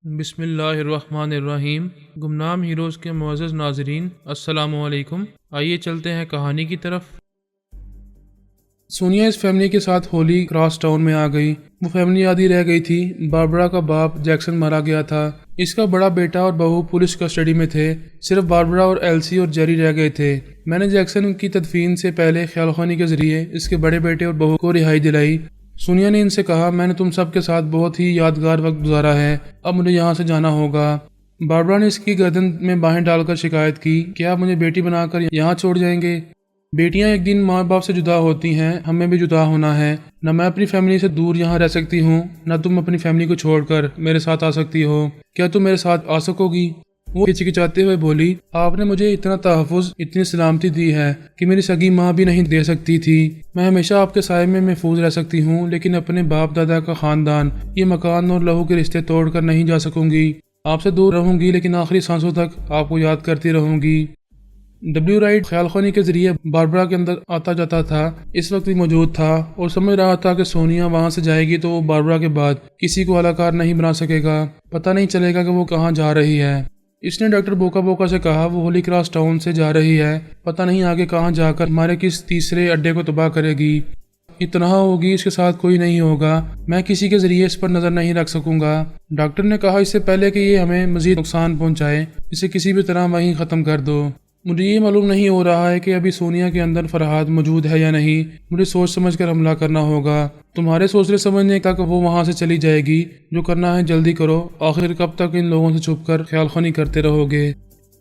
بسم اللہ الرحمن الرحیم۔ گمنام ہیروز کے معزز ناظرین، السلام علیکم۔ آئیے چلتے ہیں کہانی کی طرف۔ سونیا اس فیملی کے ساتھ ہولی کراس ٹاؤن میں آ گئی۔ وہ فیملی آدھی رہ گئی تھی۔ باربرا کا باپ جیکسن مارا گیا تھا۔ اس کا بڑا بیٹا اور بہو پولیس کسٹڈی میں تھے۔ صرف باربرا اور ایلسی اور جیری رہ گئے تھے۔ میں نے جیکسن کی تدفین سے پہلے خیال خوانی کے ذریعے اس کے بڑے بیٹے اور بہو کو رہائی دلائی۔ سونیا نے ان سے کہا، میں نے تم سب کے ساتھ بہت ہی یادگار وقت گزارا ہے، اب مجھے یہاں سے جانا ہوگا۔ باربرا نے اس کی گردن میں باہیں ڈال کر شکایت کی، کیا آپ مجھے بیٹی بنا کر یہاں چھوڑ جائیں گے؟ بیٹیاں ایک دن ماں باپ سے جدا ہوتی ہیں، ہمیں بھی جدا ہونا ہے۔ نہ میں اپنی فیملی سے دور یہاں رہ سکتی ہوں، نہ تم اپنی فیملی کو چھوڑ کر میرے ساتھ آ سکتی ہو۔ کیا تم میرے ساتھ آ سکو گی؟ وہ ہچکچاتے ہوئے بولی، آپ نے مجھے اتنا تحفظ، اتنی سلامتی دی ہے کہ میری سگی ماں بھی نہیں دے سکتی تھی۔ میں ہمیشہ آپ کے سائے میں محفوظ رہ سکتی ہوں، لیکن اپنے باپ دادا کا خاندان، یہ مکان اور لہو کے رشتے توڑ کر نہیں جا سکوں گی۔ آپ سے دور رہوں گی، لیکن آخری سانسوں تک آپ کو یاد کرتی رہوں گی۔ ڈبلیو رائٹ خیال خوانی کے ذریعے باربرا کے اندر آتا جاتا تھا، اس وقت بھی موجود تھا اور سمجھ رہا تھا کہ سونیا وہاں سے جائے گی تو وہ باربرا کے بعد کسی کو اعلی کار نہیں بنا سکے گا۔ پتہ نہیں چلے گا کہ وہ کہاں جا رہی ہے۔ اس نے ڈاکٹر بوکا بوکا سے کہا، وہ ہولی کراس ٹاؤن سے جا رہی ہے، پتہ نہیں آگے کہاں جا کر ہمارے کس تیسرے اڈے کو تباہ کرے گی۔ یہ تنہا ہوگی، اس کے ساتھ کوئی نہیں ہوگا، میں کسی کے ذریعے اس پر نظر نہیں رکھ سکوں گا۔ ڈاکٹر نے کہا، اس سے پہلے کہ یہ ہمیں مزید نقصان پہنچائے، اسے کسی بھی طرح وہیں ختم کر دو۔ مجھے یہ معلوم نہیں ہو رہا ہے کہ ابھی سونیا کے اندر فرحاد موجود ہے یا نہیں۔ مجھے سوچ سمجھ کر حملہ کرنا ہوگا۔ تمہارے سوچنے سمجھنے تک وہ وہاں سے چلی جائے گی۔ جو کرنا ہے جلدی کرو، آخر کب تک ان لوگوں سے چھپ کر خیال خوانی کرتے رہو گے؟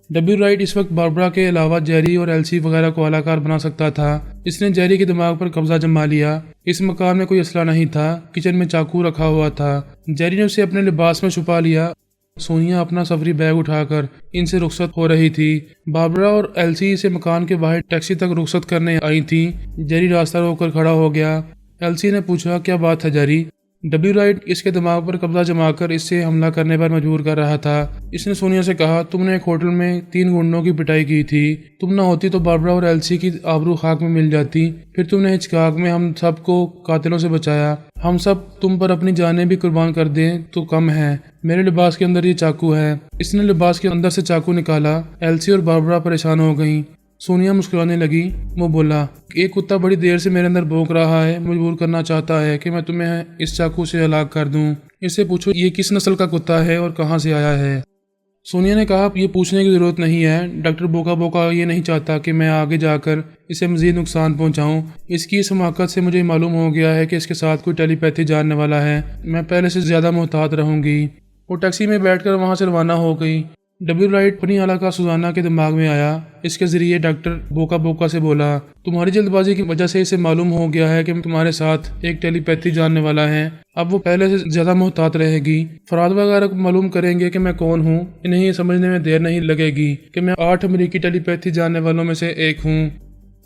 ڈبلیو رائٹ اس وقت باربرا کے علاوہ جیری اور ایلسی وغیرہ کو اعلی کار بنا سکتا تھا۔ اس نے جیری کے دماغ پر قبضہ جما لیا۔ اس مکان میں کوئی اسلحہ نہیں تھا، کچن میں چاقو رکھا ہوا تھا۔ جیری نے اسے اپنے لباس میں چھپا لیا۔ سونیا اپنا سفری بیگ اٹھا کر ان سے رخصت ہو رہی تھی۔ باربرا اور ایلسی اسے مکان کے باہر ٹیکسی تک رخصت کرنے آئی تھی۔ جیری راستہ روک کر کھڑا ہو گیا۔ ایلسی نے پوچھا، کیا بات ہے جیری؟ ڈبلیو رائٹ اس کے دماغ پر قبضہ جما کر اس سے حملہ کرنے پر مجبور کر رہا تھا۔ اس نے سونیا سے کہا، تم نے ایک ہوٹل میں 3 گنڈوں کی پٹائی کی تھی۔ تم نہ ہوتی تو باربرا اور ایلسی کی آبرو خاک میں مل جاتی۔ پھر تم نے ہچکاک میں ہم سب کو قاتلوں سے بچایا۔ ہم سب تم پر اپنی جانیں بھی قربان کر دیں تو کم ہے۔ میرے لباس کے اندر یہ چاقو ہے۔ اس نے لباس کے اندر سے چاقو نکالا۔ ایلسی اور باربرا پریشان ہو گئیں۔ سونیا مسکرانے لگی۔ وہ بولا، ایک کتا بڑی دیر سے میرے اندر بھونک رہا ہے، مجبور کرنا چاہتا ہے کہ میں تمہیں اس چاقو سے ہلاک کر دوں۔ اس سے پوچھو یہ کس نسل کا کتا ہے اور کہاں سے آیا ہے۔ سونیا نے کہا، یہ پوچھنے کی ضرورت نہیں ہے۔ ڈاکٹر بوکا بوکا یہ نہیں چاہتا کہ میں آگے جا کر اسے مزید نقصان پہنچاؤں۔ اس کی اس حماقت سے مجھے معلوم ہو گیا ہے کہ اس کے ساتھ کوئی ٹیلی پیتھی جاننے والا ہے۔ میں پہلے سے زیادہ محتاط رہوں گی۔ وہ ٹیکسی میں بیٹھ کر وہاں سے روانہ ہو گئی۔ ڈبلیو رائٹ اپنی علاقہ سوزانا کے دماغ میں آیا۔ اس کے ذریعے ڈاکٹر بوکا بوکا سے بولا، تمہاری جلد بازی کی وجہ سے اسے معلوم ہو گیا ہے کہ تمہارے ساتھ ایک ٹیلی پیتھی جاننے والا ہے۔ اب وہ پہلے سے زیادہ محتاط رہے گی۔ فراد وغیرہ کو معلوم کریں گے کہ میں کون ہوں۔ انہیں یہ سمجھنے میں دیر نہیں لگے گی کہ میں 8 امریکی ٹیلی پیتھی جاننے والوں میں سے ایک ہوں۔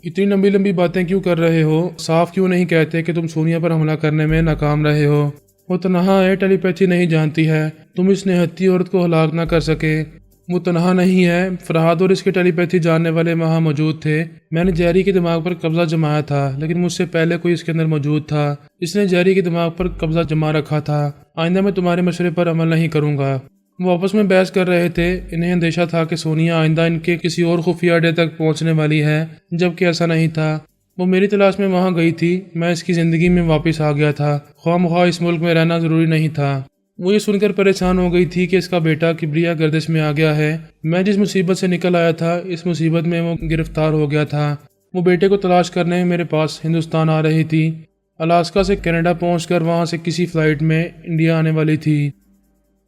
اتنی لمبی لمبی باتیں کیوں کر رہے ہو؟ صاف کیوں نہیں کہتے کہ تم سونیا پر حملہ کرنے میں ناکام رہے ہو؟ وہ تنہا ہے، ٹیلی پیتھی نہیں جانتی ہے۔ تم اس نہتی عورت کو ہلاک نہ کر سکے۔ وہ تنہا نہیں ہے، فرحاد اور اس کے ٹیلی پیتھی جاننے والے وہاں موجود تھے۔ میں نے جیری کے دماغ پر قبضہ جمایا تھا، لیکن مجھ سے پہلے کوئی اس کے اندر موجود تھا۔ اس نے جیری کے دماغ پر قبضہ جما رکھا تھا۔ آئندہ میں تمہارے مشورے پر عمل نہیں کروں گا۔ وہ آپس میں بحث کر رہے تھے۔ انہیں اندیشہ تھا کہ سونیا آئندہ ان کے کسی اور خفیہ اڈے تک پہنچنے والی ہے، جبکہ ایسا نہیں تھا۔ وہ میری تلاش میں وہاں گئی تھی، میں اس کی زندگی میں واپس آ گیا تھا۔ خواہ مخواہ اس ملک میں رہنا ضروری نہیں تھا۔ وہ یہ سن کر پریشان ہو گئی تھی کہ اس کا بیٹا کبریا گردش میں آ گیا ہے۔ میں جس مصیبت سے نکل آیا تھا، اس مصیبت میں وہ گرفتار ہو گیا تھا۔ وہ بیٹے کو تلاش کرنے میرے پاس ہندوستان آ رہی تھی۔ الاسکا سے کینیڈا پہنچ کر وہاں سے کسی فلائٹ میں انڈیا آنے والی تھی۔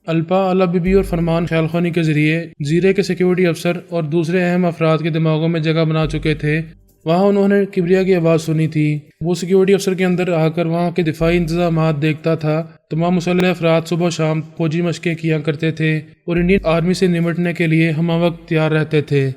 الپا، الا بی بی اور فرمان خیال خوانی کے ذریعے زیرے کے سیکیورٹی افسر اور دوسرے اہم افراد کے دماغوں میں جگہ بنا چکے تھے۔ وہاں انہوں نے کبریا کی آواز سنی تھی۔ وہ سیکیورٹی افسر کے اندر آ کر وہاں کے دفاعی انتظامات دیکھتا تھا۔ تمام مسلح افراد صبح و شام فوجی مشقیں کیا کرتے تھے اور انڈین آرمی سے نمٹنے کے لیے ہمہ وقت تیار رہتے تھے۔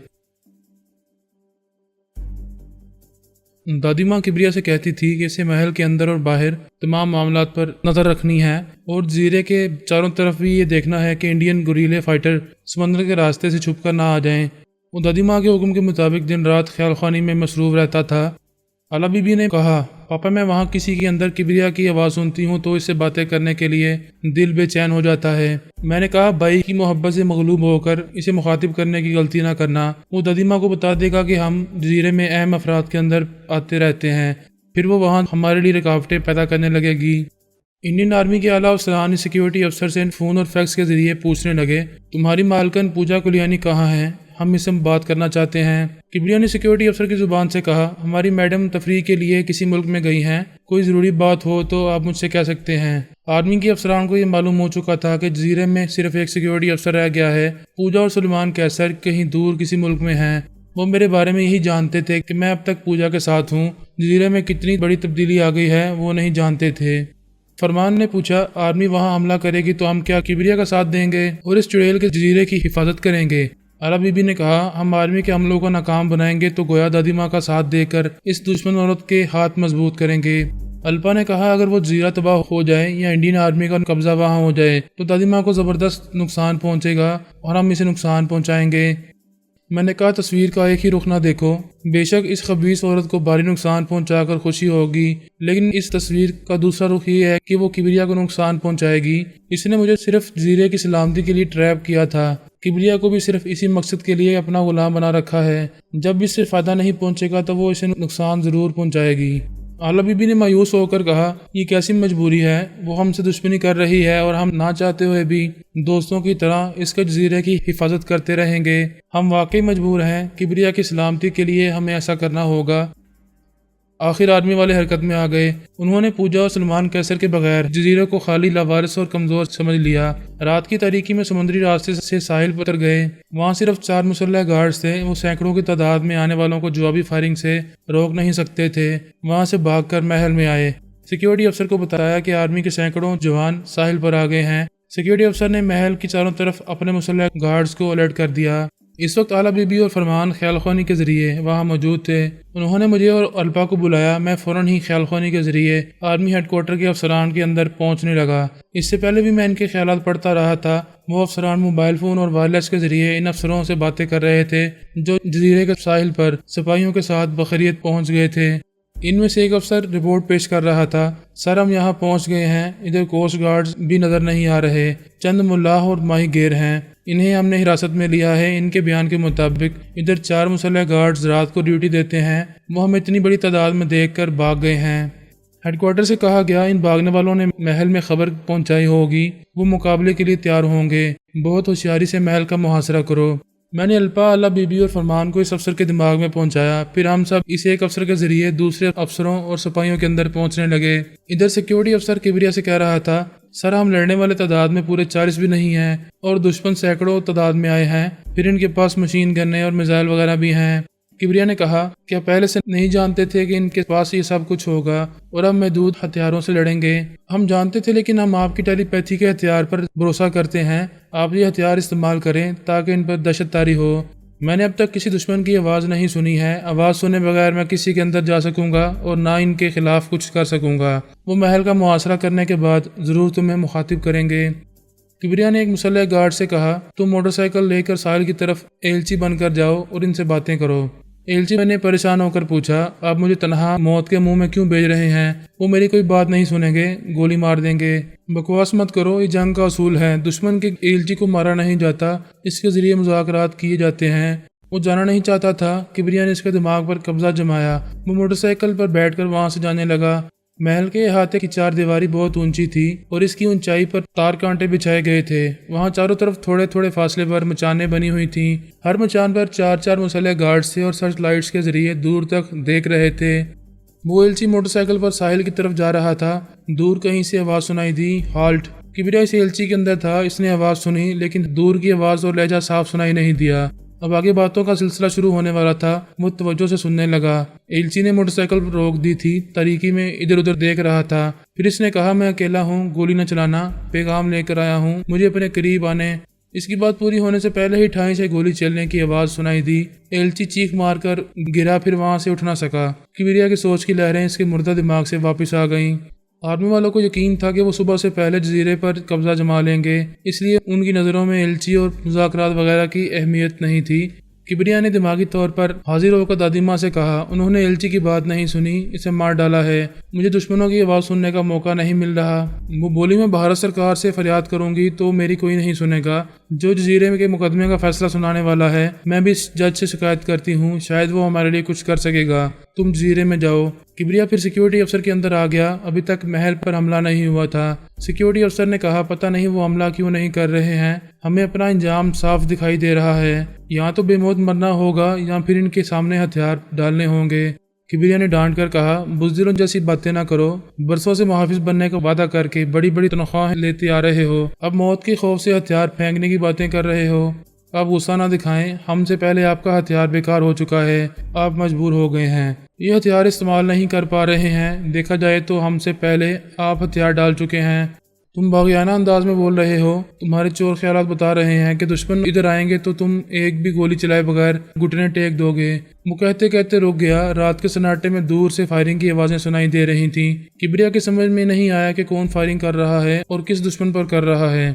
دادی ماں کبریا سے کہتی تھی کہ اسے محل کے اندر اور باہر تمام معاملات پر نظر رکھنی ہے اور زیرے کے چاروں طرف بھی یہ دیکھنا ہے کہ انڈین گوریلے فائٹر سمندر کے راستے سے چھپ کر نہ آ جائیں۔ وہ دادی ماں کے حکم کے مطابق دن رات خیال خوانی میں مصروف رہتا تھا۔ الا بی بی نے کہا، پاپا میں وہاں کسی کے اندر کبریا کی آواز سنتی ہوں تو اس سے باتیں کرنے کے لیے دل بے چین ہو جاتا ہے۔ میں نے کہا بھائی کی محبت سے مغلوب ہو کر اسے مخاطب کرنے کی غلطی نہ کرنا، وہ دادی ماں کو بتا دے گا کہ ہم جزیرے میں اہم افراد کے اندر آتے رہتے ہیں، پھر وہ وہاں ہمارے لیے رکاوٹیں پیدا کرنے لگے گی۔ انڈین آرمی کے اعلیٰ افسران سیکیورٹی افسر سے فون اور فیکس کے ذریعے پوچھنے لگے تمہاری مالکن پوجا کلیانی کہاں ہے، ہم اس سے بات کرنا چاہتے ہیں۔ کبریا نے سیکیورٹی افسر کی زبان سے کہا ہماری میڈم تفریح کے لیے کسی ملک میں گئی ہیں، کوئی ضروری بات ہو تو آپ مجھ سے کہہ سکتے ہیں۔ آرمی کے افسران کو یہ معلوم ہو چکا تھا کہ جزیرے میں صرف ایک سیکیورٹی افسر رہ گیا ہے، پوجا اور سلمان کیسر کہیں دور کسی ملک میں ہیں۔ وہ میرے بارے میں یہی جانتے تھے کہ میں اب تک پوجا کے ساتھ ہوں، جزیرے میں کتنی بڑی تبدیلی آ گئی ہے وہ نہیں جانتے تھے۔ فرمان نے پوچھا آرمی وہاں حملہ کرے گی تو ہم کیا کبریا کا ساتھ دیں گے اور اس چڑیل کے جزیرے کی حفاظت کریں گے؟ اعلیٰ بی بی نے کہا ہم آرمی کے حملوں کو ناکام بنائیں گے تو گویا دادی ماں کا ساتھ دے کر اس دشمن عورت کے ہاتھ مضبوط کریں گے۔ الپا نے کہا اگر وہ جزیرہ تباہ ہو جائے یا انڈین آرمی کا قبضہ وہاں ہو جائے تو دادی ماں کو زبردست نقصان پہنچے گا اور ہم اسے نقصان پہنچائیں گے۔ میں نے کہا تصویر کا ایک ہی رخ نہ دیکھو، بے شک اس خبیث عورت کو بھاری نقصان پہنچا کر خوشی ہوگی، لیکن اس تصویر کا دوسرا رخ یہ ہے کہ وہ کبریا کو نقصان پہنچائے گی۔ اس نے مجھے صرف جزیرے کی سلامتی کے لیے ٹریپ کیا تھا، کبریا کو بھی صرف اسی مقصد کے لیے اپنا غلام بنا رکھا ہے، جب اس سے فائدہ نہیں پہنچے گا تو وہ اسے نقصان ضرور پہنچائے گی۔ اعلیٰ بی بی نے مایوس ہو کر کہا یہ کیسی مجبوری ہے، وہ ہم سے دشمنی کر رہی ہے اور ہم نہ چاہتے ہوئے بھی دوستوں کی طرح اس کے جزیرے کی حفاظت کرتے رہیں گے۔ ہم واقعی مجبور ہیں، کبریا کی سلامتی کے لیے ہمیں ایسا کرنا ہوگا۔ آخر آرمی والے حرکت میں آ گئے۔ انہوں نے پوجا اور سلمان کیسر کے بغیر جزیرے کو خالی لاوارث اور کمزور سمجھ لیا۔ رات کی تاریکی میں سمندری راستے سے ساحل پر اتر گئے۔ وہاں صرف 4 مسلح گارڈز تھے، وہ سینکڑوں کی تعداد میں آنے والوں کو جوابی فائرنگ سے روک نہیں سکتے تھے۔ وہاں سے بھاگ کر محل میں آئے۔ سیکیورٹی افسر کو بتایا کہ آرمی کے سینکڑوں جوان ساحل پر آ گئے ہیں۔ سیکیورٹی افسر نے محل کی چاروں طرف اپنے مسلح گارڈز کو الرٹ کر دیا۔ اس وقت اعلیٰ بی بی اور فرمان خیال خوانی کے ذریعے وہاں موجود تھے۔ انہوں نے مجھے اور الپا کو بلایا۔ میں فوراً ہی خیال خوانی کے ذریعے آرمی ہیڈ کوارٹر کے افسران کے اندر پہنچنے لگا۔ اس سے پہلے بھی میں ان کے خیالات پڑھتا رہا تھا۔ وہ افسران موبائل فون اور وائرلیس کے ذریعے ان افسروں سے باتیں کر رہے تھے جو جزیرے کے ساحل پر سپاہیوں کے ساتھ بخیریت پہنچ گئے تھے۔ ان میں سے ایک افسر رپورٹ پیش کر رہا تھا سر ہم یہاں پہنچ گئے ہیں، ادھر کوسٹ گارڈز بھی نظر نہیں آ رہے، چند ملاح اور ماہی گیر ہیں، انہیں ہم نے حراست میں لیا ہے۔ ان کے بیان کے مطابق ادھر 4 مسلح گارڈز رات کو ڈیوٹی دیتے ہیں، وہ ہمیں اتنی بڑی تعداد میں دیکھ کر بھاگ گئے ہیں۔ ہیڈ کوارٹر سے کہا گیا ان بھاگنے والوں نے محل میں خبر پہنچائی ہوگی، وہ مقابلے کے لیے تیار ہوں گے، بہت ہوشیاری سے محل کا محاصرہ کرو۔ میں نے الپا، اعلیٰ بی بی اور فرمان کو اس افسر کے دماغ میں پہنچایا، پھر ہم سب اس ایک افسر کے ذریعے دوسرے افسروں اور سپاہیوں کے اندر پہنچنے لگے۔ ادھر سیکیورٹی افسر کبریا سے کہہ رہا تھا سر ہم لڑنے والے تعداد میں پورے 40 بھی نہیں ہیں اور دشمن سینکڑوں تعداد میں آئے ہیں، پھر ان کے پاس مشین گنیں اور میزائل وغیرہ بھی ہیں۔ کبریا نے کہا کیا پہلے سے نہیں جانتے تھے کہ ان کے پاس یہ سب کچھ ہوگا اور اب محدود ہتھیاروں سے لڑیں گے؟ ہم جانتے تھے، لیکن ہم آپ کی ٹیلی پیتھی کے ہتھیار پر بھروسہ کرتے ہیں، آپ یہ ہتھیار استعمال کریں تاکہ ان پر دہشت طاری ہو۔ میں نے اب تک کسی دشمن کی آواز نہیں سنی ہے، آواز سنے بغیر میں کسی کے اندر جا سکوں گا اور نہ ان کے خلاف کچھ کر سکوں گا۔ وہ محل کا محاصرہ کرنے کے بعد ضرور تمہیں مخاطب کریں گے۔ کبریا نے ایک مسلح گارڈ سے کہا تم موٹر سائیکل لے کر ساحل کی طرف ایلچی بن کر جاؤ اور ان سے باتیں کرو۔ ایلچی میں نے پریشان ہو کر پوچھا آپ مجھے تنہا موت کے منہ میں کیوں بھیج رہے ہیں؟ وہ میری کوئی بات نہیں سنیں گے، گولی مار دیں گے۔ بکواس مت کرو، یہ جنگ کا اصول ہے، دشمن کے ایلچی کو مارا نہیں جاتا، اس کے ذریعے مذاکرات کیے جاتے ہیں۔ وہ جانا نہیں چاہتا تھا۔ کبریا نے اس کے دماغ پر قبضہ جمایا۔ وہ موٹر سائیکل پر بیٹھ کر وہاں سے جانے لگا۔ محل کے احاطے کی 4 دیواری بہت اونچی تھی اور اس کی اونچائی پر تار کانٹے بچھائے گئے تھے۔ وہاں چاروں طرف تھوڑے تھوڑے فاصلے پر مچانیں بنی ہوئی تھیں، ہر مچان پر 4 مسلح گارڈز تھے اور سرچ لائٹس کے ذریعے دور تک دیکھ رہے تھے۔ وہ ایلچی موٹر سائیکل پر ساحل کی طرف جا رہا تھا، دور کہیں سے آواز سنائی دی ہالٹ۔ کبریا اس ایلچی کے اندر تھا، اس نے آواز سنی لیکن دور کی آواز اور لہجہ صاف سنائی نہیں دیا۔ اب آگے باتوں کا سلسلہ شروع ہونے والا تھا۔ وہ توجہ سے سننے لگا۔ ایلچی نے موٹر سائیکل روک دی تھی، تاریکی میں ادھر ادھر دیکھ رہا تھا۔ پھر اس نے کہا میں اکیلا ہوں، گولی نہ چلانا، پیغام لے کر آیا ہوں، مجھے اپنے قریب آنے۔ اس کی بات پوری ہونے سے پہلے ہی ٹھائیں سے گولی چلنے کی آواز سنائی دی۔ ایلچی چیخ مار کر گرا، پھر وہاں سے اٹھ نہ سکا۔ کبریا کی سوچ کی لہریں اس کے مردہ دماغ سے واپس آ گئیں۔ آرمی والوں کو یقین تھا کہ وہ صبح سے پہلے جزیرے پر قبضہ جما لیں گے، اس لیے ان کی نظروں میں ایلچی اور مذاکرات وغیرہ کی اہمیت نہیں تھی۔ کبریا نے دماغی طور پر حاضر ہو کر دادی ماں سے کہا، انہوں نے ایلچی کی بات نہیں سنی، اسے مار ڈالا ہے، مجھے دشمنوں کی آواز سننے کا موقع نہیں مل رہا۔ وہ بولی، میں بھارت سرکار سے فریاد کروں گی تو میری کوئی نہیں سنے گا، جو جزیرے کے مقدمے کا فیصلہ سنانے والا ہے، میں بھی اس جج سے شکایت کرتی ہوں، شاید وہ ہمارے لیے کچھ کر سکے گا، تم جزیرے میں جاؤ۔ کبریا پھر سیکیورٹی افسر کے اندر آ گیا، ابھی تک محل پر حملہ نہیں ہوا تھا۔ سیکیورٹی افسر نے کہا، پتہ نہیں وہ حملہ کیوں نہیں کر رہے ہیں، ہمیں اپنا انجام صاف دکھائی دے رہا ہے، یا تو بے موت مرنا ہوگا یا پھر ان کے سامنے ہتھیار ڈالنے ہوں گے۔ کبریا نے ڈانٹ کر کہا، بزدلوں جیسی باتیں نہ کرو، برسوں سے محافظ بننے کا وعدہ کر کے بڑی بڑی تنخواہیں لیتے آ رہے ہو، اب موت کے خوف سے ہتھیار پھینکنے کی باتیں کر رہے ہو۔ آپ غصہ نہ دکھائیں، ہم سے پہلے آپ کا ہتھیار بیکار ہو چکا ہے، آپ مجبور ہو گئے ہیں، یہ ہتھیار استعمال نہیں کر پا رہے ہیں، دیکھا جائے تو ہم سے پہلے آپ ہتھیار ڈال چکے ہیں۔ تم باغیانہ انداز میں بول رہے ہو، تمہارے چور خیالات بتا رہے ہیں کہ دشمن ادھر آئیں گے تو تم ایک بھی گولی چلائے بغیر گھٹنے ٹیک دو گے۔ وہ کہتے کہتے رک گیا، رات کے سناٹے میں دور سے فائرنگ کی آوازیں سنائی دے رہی تھیں۔ کبریا کی سمجھ میں نہیں آیا کہ کون فائرنگ کر رہا ہے اور کس دشمن پر کر رہا ہے۔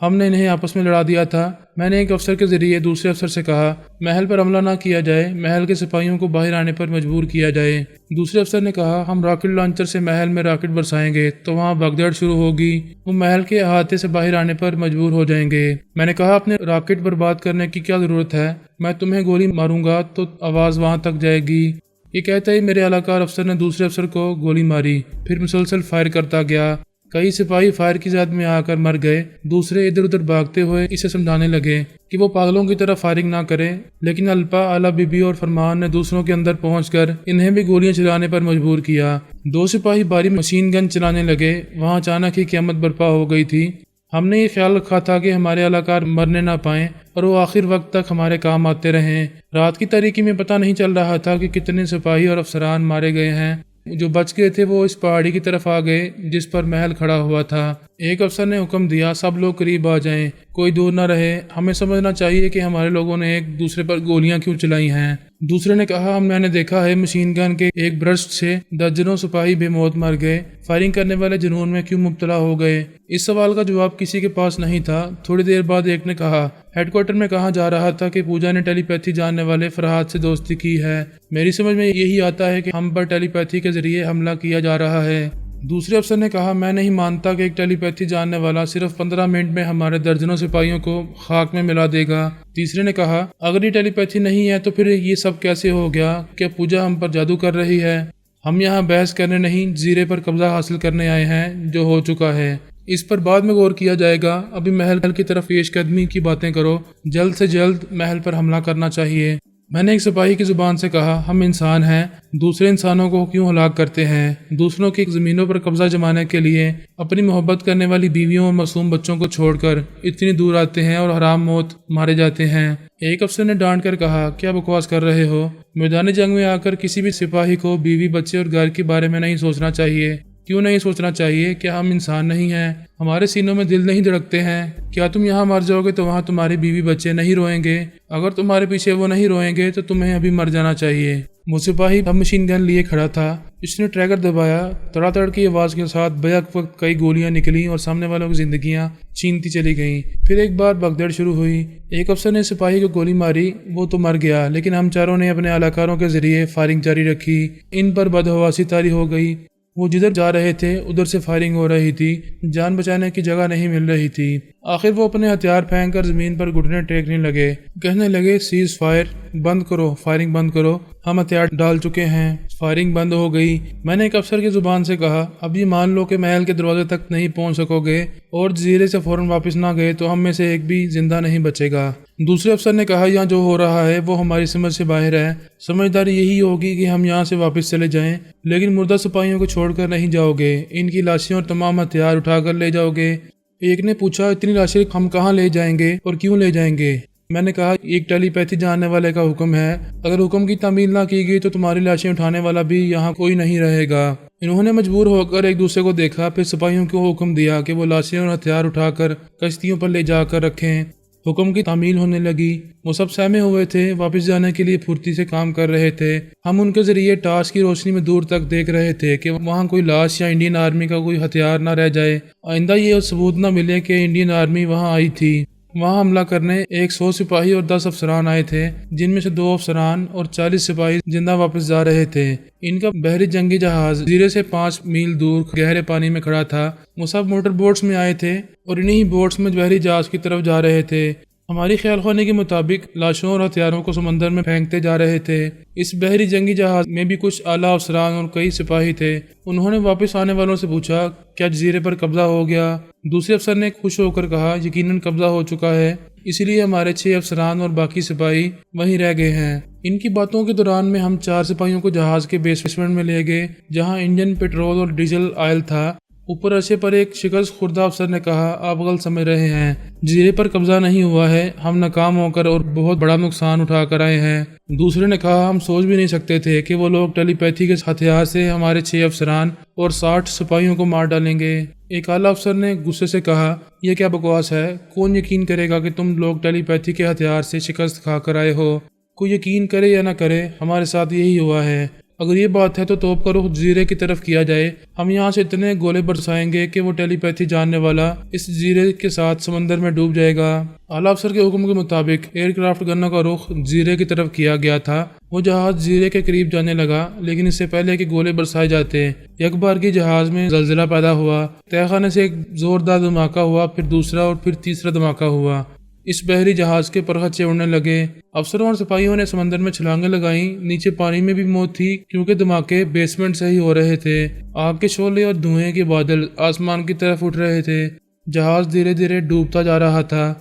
ہم نے انہیں آپس میں لڑا دیا تھا، میں نے ایک افسر کے ذریعے دوسرے افسر سے کہا، محل پر حملہ نہ کیا جائے، محل کے سپاہیوں کو باہر آنے پر مجبور کیا جائے۔ دوسرے افسر نے کہا، ہم راکٹ لانچر سے محل میں راکٹ برسائیں گے تو وہاں بھگدڑ شروع ہوگی، وہ محل کے احاطے سے باہر آنے پر مجبور ہو جائیں گے۔ میں نے کہا، اپنے راکٹ برباد کرنے کی کیا ضرورت ہے، میں تمہیں گولی ماروں گا تو آواز وہاں تک جائے گی۔ یہ کہتے ہی میرے اعلیٰ افسر نے دوسرے افسر کو گولی ماری، پھر مسلسل فائر کرتا گیا۔ کئی سپاہی فائر کی زد میں آ کر مر گئے، دوسرے ادھر ادھر بھاگتے ہوئے اسے سمجھانے لگے کہ وہ پاگلوں کی طرح فائرنگ نہ کرے، لیکن الپا، اعلیٰ بی بی اور فرمان نے دوسروں کے اندر پہنچ کر انہیں بھی گولیاں چلانے پر مجبور کیا۔ دو سپاہی بھاری مشین گن چلانے لگے، وہاں اچانک ہی قیامت برپا ہو گئی تھی۔ ہم نے یہ خیال رکھا تھا کہ ہمارے اعلیٰ مرنے نہ پائیں اور وہ آخر وقت تک ہمارے کام آتے رہیں۔ رات کی تاریکی میں پتہ نہیں چل رہا تھا کہ کتنے سپاہی اور افسران مارے گئے ہیں۔ جو بچ گئے تھے وہ اس پہاڑی کی طرف آ گئے جس پر محل کھڑا ہوا تھا۔ ایک افسر نے حکم دیا، سب لوگ قریب آ جائیں، کوئی دور نہ رہے، ہمیں سمجھنا چاہیے کہ ہمارے لوگوں نے ایک دوسرے پر گولیاں کیوں چلائی ہیں۔ دوسرے نے کہا، میں نے دیکھا ہے مشین گن کے ایک برسٹ سے درجنوں سپاہی بے موت مر گئے، فائرنگ کرنے والے جنون میں کیوں مبتلا ہو گئے؟ اس سوال کا جواب کسی کے پاس نہیں تھا۔ تھوڑی دیر بعد ایک نے کہا، ہیڈ کوارٹر میں کہا جا رہا تھا کہ پوجا نے ٹیلی پیتھی جاننے والے فرحاد سے دوستی کی ہے، میری سمجھ میں یہی آتا ہے کہ ہم پر ٹیلی پیتھی کے ذریعے حملہ کیا جا رہا ہے۔ دوسرے افسر نے کہا، میں نہیں مانتا کہ ایک ٹیلی پیتھی جاننے والا صرف 15 منٹ میں ہمارے درجنوں سپاہیوں کو خاک میں ملا دے گا۔ تیسرے نے کہا، اگر یہ ٹیلی پیتھی نہیں ہے تو پھر یہ سب کیسے ہو گیا؟ کیا پوجا ہم پر جادو کر رہی ہے؟ ہم یہاں بحث کرنے نہیں، جزیرے پر قبضہ حاصل کرنے آئے ہیں جو ہو چکا ہے، اس پر بعد میں غور کیا جائے گا، ابھی محل کی طرف پیش قدمی کی باتیں کرو، جلد سے جلد محل پر حملہ کرنا چاہیے۔ میں نے ایک سپاہی کی زبان سے کہا، ہم انسان ہیں، دوسرے انسانوں کو کیوں ہلاک کرتے ہیں؟ دوسروں کی زمینوں پر قبضہ جمانے کے لیے اپنی محبت کرنے والی بیویوں اور معصوم بچوں کو چھوڑ کر اتنی دور آتے ہیں اور حرام موت مارے جاتے ہیں۔ ایک افسر نے ڈانٹ کر کہا، کیا بکواس کر رہے ہو؟ میدان جنگ میں آ کر کسی بھی سپاہی کو بیوی، بچے اور گھر کے بارے میں نہیں سوچنا چاہیے۔ کیوں نہیں سوچنا چاہیے؟ کیا ہم انسان نہیں ہیں؟ ہمارے سینوں میں دل نہیں دھڑکتے ہیں؟ کیا تم یہاں مر جاؤ گے تو وہاں تمہاری بیوی بچے نہیں روئیں گے؟ اگر تمہارے پیچھے وہ نہیں روئیں گے تو تمہیں ابھی مر جانا چاہیے۔ وہ سپاہی اب مشین گن لیے کھڑا تھا، اس نے ٹریگر دبایا، تڑا تڑ کی آواز کے ساتھ بیک وقت کئی گولیاں نکلیں اور سامنے والوں کی زندگیاں چھینتی چلی گئیں۔ پھر ایک بار بھگدڑ شروع ہوئی، ایک افسر نے سپاہی کو گولی ماری، وہ تو مر گیا، لیکن ہم چاروں نے اپنے اعلیٰ کے ذریعے فائرنگ جاری رکھی، ان پر بدحواسی طاری ہو گئی۔ وہ جدھر جا رہے تھے ادھر سے فائرنگ ہو رہی تھی، جان بچانے کی جگہ نہیں مل رہی تھی۔ آخر وہ اپنے ہتھیار پھینک کر زمین پر گھٹنے ٹیکنے لگے، کہنے لگے، سیز فائر، بند کرو، فائرنگ بند کرو، ہم ہتھیار ڈال چکے ہیں۔ فائرنگ بند ہو گئی۔ میں نے ایک افسر کی زبان سے کہا، اب یہ مان لو کہ محل کے دروازے تک نہیں پہنچ سکو گے اور جزیرے سے فوراً واپس نہ گئے تو ہم میں سے ایک بھی زندہ نہیں بچے گا۔ دوسرے افسر نے کہا، یہاں جو ہو رہا ہے وہ ہماری سمجھ سے باہر ہے، سمجھداری یہی ہوگی کہ ہم یہاں سے واپس چلے جائیں، لیکن مردہ سپاہیوں کو چھوڑ کر نہیں جاؤ گے، ان کی لاشیں اور تمام ہتھیار اٹھا کر لے جاؤ گے۔ ایک نے پوچھا، اتنی لاشیں ہم کہاں لے جائیں گے اور کیوں لے جائیں گے؟ میں نے کہا، ایک ٹیلی پیتھی جاننے والے کا حکم ہے، اگر حکم کی تعمیل نہ کی گئی تو تمہاری لاشیں اٹھانے والا بھی یہاں کوئی نہیں رہے گا۔ انہوں نے مجبور ہو کر ایک دوسرے کو دیکھا، پھر سپاہیوں کو حکم دیا کہ وہ لاشیں اور ہتھیار اٹھا کر کشتیوں پر لے جا کر رکھیں۔ حکم کی تعمیل ہونے لگی، وہ سب سہمے ہوئے تھے، واپس جانے کے لیے پھرتی سے کام کر رہے تھے۔ ہم ان کے ذریعے ٹارچ کی روشنی میں دور تک دیکھ رہے تھے کہ وہاں کوئی لاش یا انڈین آرمی کا کوئی ہتھیار نہ رہ جائے، آئندہ یہ ثبوت نہ ملے کہ انڈین آرمی وہاں آئی تھی۔ وہاں حملہ کرنے 100 سپاہی اور 10 افسران آئے تھے، جن میں سے 2 افسران اور 40 سپاہی زندہ واپس جا رہے تھے۔ ان کا بحری جنگی جہاز جزیرے سے 5 میل دور گہرے پانی میں کھڑا تھا۔ وہ سب موٹر بوٹس میں آئے تھے اور انہی بوٹس میں بحری جہاز کی طرف جا رہے تھے۔ ہماری خیال خوانے کے مطابق لاشوں اور ہتھیاروں کو سمندر میں پھینکتے جا رہے تھے۔ اس بحری جنگی جہاز میں بھی کچھ اعلیٰ افسران اور کئی سپاہی تھے۔ انہوں نے واپس آنے والوں سے پوچھا، کیا جزیرے پر قبضہ ہو گیا؟ دوسرے افسر نے خوش ہو کر کہا، یقیناً قبضہ ہو چکا ہے، اسی لیے ہمارے 6 افسران اور باقی سپاہی وہیں رہ گئے ہیں۔ ان کی باتوں کے دوران میں ہم 4 سپاہیوں کو جہاز کے بیسمنٹ میں لے گئے، جہاں انجن، پیٹرول اور ڈیزل آئل تھا۔ اوپر عرصے پر ایک شکست خوردہ افسر نے کہا، آپ غلط سمجھ رہے ہیں، جزیرے پر قبضہ نہیں ہوا ہے، ہم ناکام ہو کر اور بہت بڑا نقصان اٹھا کر آئے ہیں۔ دوسرے نے کہا، ہم سوچ بھی نہیں سکتے تھے کہ وہ لوگ ٹیلی پیتھی کے ہتھیار سے ہمارے 6 افسران اور 60 سپاہیوں کو مار ڈالیں گے۔ ایک اعلیٰ افسر نے غصے سے کہا، یہ کیا بکواس ہے، کون یقین کرے گا کہ تم لوگ ٹیلی پیتھی کے ہتھیار سے شکست کھا کر آئے ہو؟ کوئی یقین کرے یا نہ کرے، ہمارے ساتھ یہی ہوا ہے۔ اگر یہ بات ہے تو توپ کا رخ جزیرے کی طرف کیا جائے، ہم یہاں سے اتنے گولے برسائیں گے کہ وہ ٹیلی پیتھی جاننے والا اس جزیرے کے ساتھ سمندر میں ڈوب جائے گا۔ اعلیٰ افسر کے حکم کے مطابق ایئر کرافٹ گنوں کا رخ جزیرے کی طرف کیا گیا تھا۔ وہ جہاز جزیرے کے قریب جانے لگا، لیکن اس سے پہلے کہ گولے برسائے جاتے، یک بار کی جہاز میں زلزلہ پیدا ہوا۔ تہہ خانے سے ایک زوردار دھماکہ ہوا، پھر دوسرا اور پھر تیسرا دھماکہ ہوا۔ اس بحری جہاز کے پرخچے اڑنے لگے۔ افسروں اور سپاہیوں نے سمندر میں چھلانگیں لگائیں۔ نیچے پانی میں بھی موت تھی، کیونکہ دھماکے بیسمنٹ سے ہی ہو رہے تھے۔ آگ کے شعلے اور دھوئیں کے بادل آسمان کی طرف اٹھ رہے تھے۔ جہاز دھیرے دھیرے ڈوبتا جا رہا تھا۔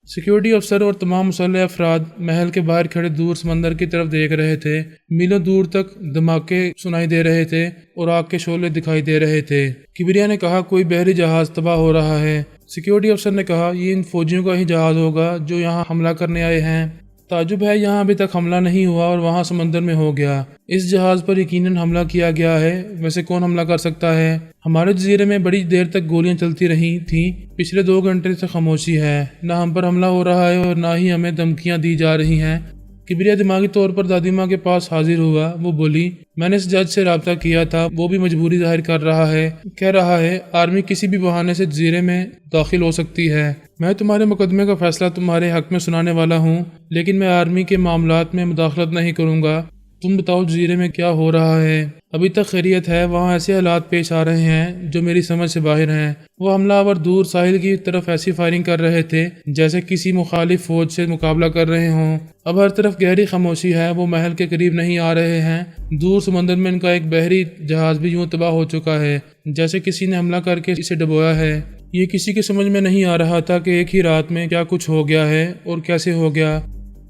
سیکیورٹی افسر اور تمام مسلح افراد محل کے باہر کھڑے دور سمندر کی طرف دیکھ رہے تھے۔ میلوں دور تک دھماکے سنائی دے رہے تھے اور آگ کے شعلے دکھائی دے رہے تھے۔ کبریا نے کہا، کوئی بحری جہاز تباہ ہو رہا ہے۔ سیکیورٹی افسر نے کہا، یہ ان فوجیوں کا ہی جہاز ہوگا جو یہاں حملہ کرنے آئے ہیں۔ تعجب ہے، یہاں ابھی تک حملہ نہیں ہوا اور وہاں سمندر میں ہو گیا۔ اس جہاز پر یقیناً حملہ کیا گیا ہے، ویسے کون حملہ کر سکتا ہے؟ ہمارے جزیرے میں بڑی دیر تک گولیاں چلتی رہی تھیں، پچھلے 2 گھنٹے سے خاموشی ہے، نہ ہم پر حملہ ہو رہا ہے اور نہ ہی ہمیں دھمکیاں دی جا رہی ہیں۔ کبریا دماغی طور پر دادی ماں کے پاس حاضر ہوا۔ وہ بولی، میں نے اس جج سے رابطہ کیا تھا، وہ بھی مجبوری ظاہر کر رہا ہے، کہہ رہا ہے آرمی کسی بھی بہانے سے جزیرے میں داخل ہو سکتی ہے۔ میں تمہارے مقدمے کا فیصلہ تمہارے حق میں سنانے والا ہوں، لیکن میں آرمی کے معاملات میں مداخلت نہیں کروں گا۔ تم بتاؤ جزیرے میں کیا ہو رہا ہے؟ ابھی تک خیریت ہے، وہاں ایسے حالات پیش آ رہے ہیں جو میری سمجھ سے باہر ہیں۔ وہ حملہ آور دور ساحل کی طرف ایسی فائرنگ کر رہے تھے جیسے کسی مخالف فوج سے مقابلہ کر رہے ہوں۔ اب ہر طرف گہری خاموشی ہے، وہ محل کے قریب نہیں آ رہے ہیں۔ دور سمندر میں ان کا ایک بحری جہاز بھی یوں تباہ ہو چکا ہے جیسے کسی نے حملہ کر کے اسے ڈبویا ہے۔ یہ کسی کے سمجھ میں نہیں آ رہا تھا کہ ایک ہی رات میں کیا کچھ ہو گیا ہے اور کیسے ہو گیا۔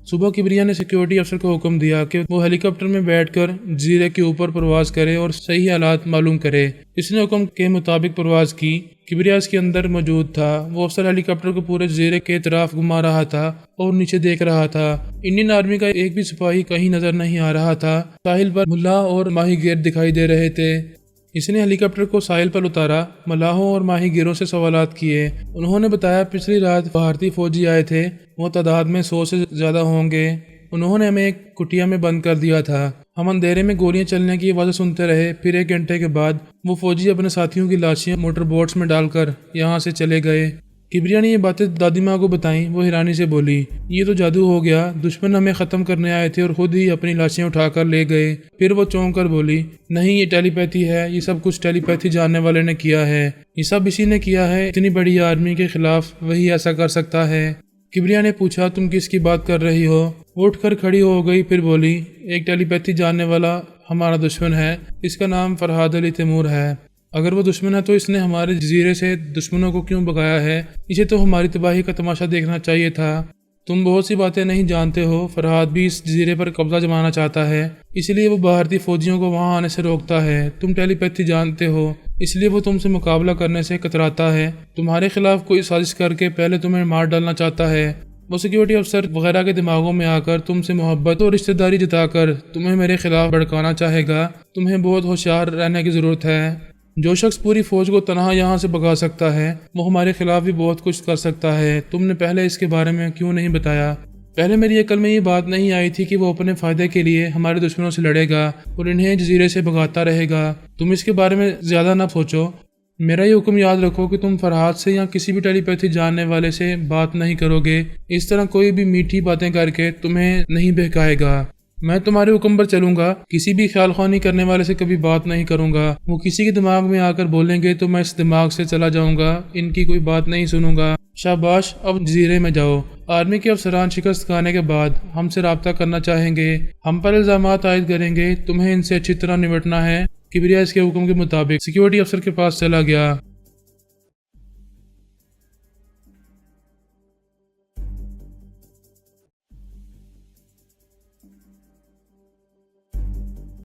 صبح کبریا نے سیکیورٹی افسر کو حکم دیا کہ وہ ہیلی کاپٹر میں بیٹھ کر جزیرے کے اوپر پرواز کرے اور صحیح حالات معلوم کرے۔ اس نے حکم کے مطابق پرواز کی۔ کبریا اس کے اندر موجود تھا۔ وہ افسر ہیلی کاپٹر کو پورے جزیرے کے اطراف گھما رہا تھا اور نیچے دیکھ رہا تھا۔ انڈین آرمی کا ایک بھی سپاہی کہیں نظر نہیں آ رہا تھا۔ ساحل پر ملا اور ماہی گیر دکھائی دے رہے تھے۔ اس نے ہیلی کاپٹر کو ساحل پر اتارا، ملاحوں اور ماہی گیروں سے سوالات کیے۔ انہوں نے بتایا پچھلی رات بھارتی فوجی آئے تھے، وہ تعداد میں 100 سے زیادہ ہوں گے۔ انہوں نے ہمیں ایک کٹیا میں بند کر دیا تھا۔ ہم اندھیرے میں گولیاں چلنے کی آوازیں سنتے رہے۔ پھر 1 گھنٹے کے بعد وہ فوجی اپنے ساتھیوں کی لاشیں موٹر بوٹس میں ڈال کر یہاں سے چلے گئے۔ کبریا نے یہ باتیں دادی ماں کو بتائیں۔ وہ حیرانی سے بولی، یہ تو جادو ہو گیا، دشمن ہمیں ختم کرنے آئے تھے اور خود ہی اپنی لاشیں اٹھا کر لے گئے۔ پھر وہ چونک کر بولی، نہیں، یہ ٹیلی پیتھی ہے، یہ سب کچھ ٹیلی پیتھی جاننے والے نے کیا ہے، یہ سب اسی نے کیا ہے، اتنی بڑی آرمی کے خلاف وہی ایسا کر سکتا ہے۔ کبریا نے پوچھا، تم کس کی بات کر رہی ہو؟ وہ اٹھ کر کھڑی ہو گئی، پھر بولی، ایک ٹیلی پیتھی جاننے والا ہمارا دشمن ہے، اس کا نام فرحاد علی تیمور ہے۔ اگر وہ دشمن ہے تو اس نے ہمارے جزیرے سے دشمنوں کو کیوں بھگایا ہے؟ اسے تو ہماری تباہی کا تماشا دیکھنا چاہیے تھا۔ تم بہت سی باتیں نہیں جانتے ہو، فرحاد بھی اس جزیرے پر قبضہ جمانا چاہتا ہے، اس لیے وہ بھارتی فوجیوں کو وہاں آنے سے روکتا ہے۔ تم ٹیلی پیتھی جانتے ہو، اس لیے وہ تم سے مقابلہ کرنے سے کتراتا ہے، تمہارے خلاف کوئی سازش کر کے پہلے تمہیں مار ڈالنا چاہتا ہے۔ وہ سیکیورٹی افسر وغیرہ کے دماغوں میں آ کر تم سے محبت اور رشتہ داری جتا کر تمہیں میرے خلاف بھڑکانا چاہے گا۔ تمہیں بہت ہوشیار رہنے کی ضرورت ہے۔ جو شخص پوری فوج کو تنہا یہاں سے بھگا سکتا ہے، وہ ہمارے خلاف بھی بہت کچھ کر سکتا ہے۔ تم نے پہلے اس کے بارے میں کیوں نہیں بتایا؟ پہلے میری عقل میں یہ بات نہیں آئی تھی کہ وہ اپنے فائدے کے لیے ہمارے دشمنوں سے لڑے گا اور انہیں جزیرے سے بھگاتا رہے گا۔ تم اس کے بارے میں زیادہ نہ سوچو۔ میرا یہ حکم یاد رکھو کہ تم فرحات سے یا کسی بھی ٹیلی پیتھی جاننے والے سے بات نہیں کرو گے۔ اس طرح کوئی بھی میٹھی باتیں کر کے تمہیں نہیں بہکائے گا۔ میں تمہارے حکم پر چلوں گا، کسی بھی خیال خوانی کرنے والے سے کبھی بات نہیں کروں گا۔ وہ کسی کے دماغ میں آ کر بولیں گے تو میں اس دماغ سے چلا جاؤں گا، ان کی کوئی بات نہیں سنوں گا۔ شاباش، اب جزیرے میں جاؤ۔ آرمی کے افسران شکست کھانے کے بعد ہم سے رابطہ کرنا چاہیں گے، ہم پر الزامات عائد کریں گے، تمہیں ان سے اچھی طرح نمٹنا ہے۔ کبریا اس کے حکم کے مطابق سیکیورٹی افسر کے پاس چلا گیا۔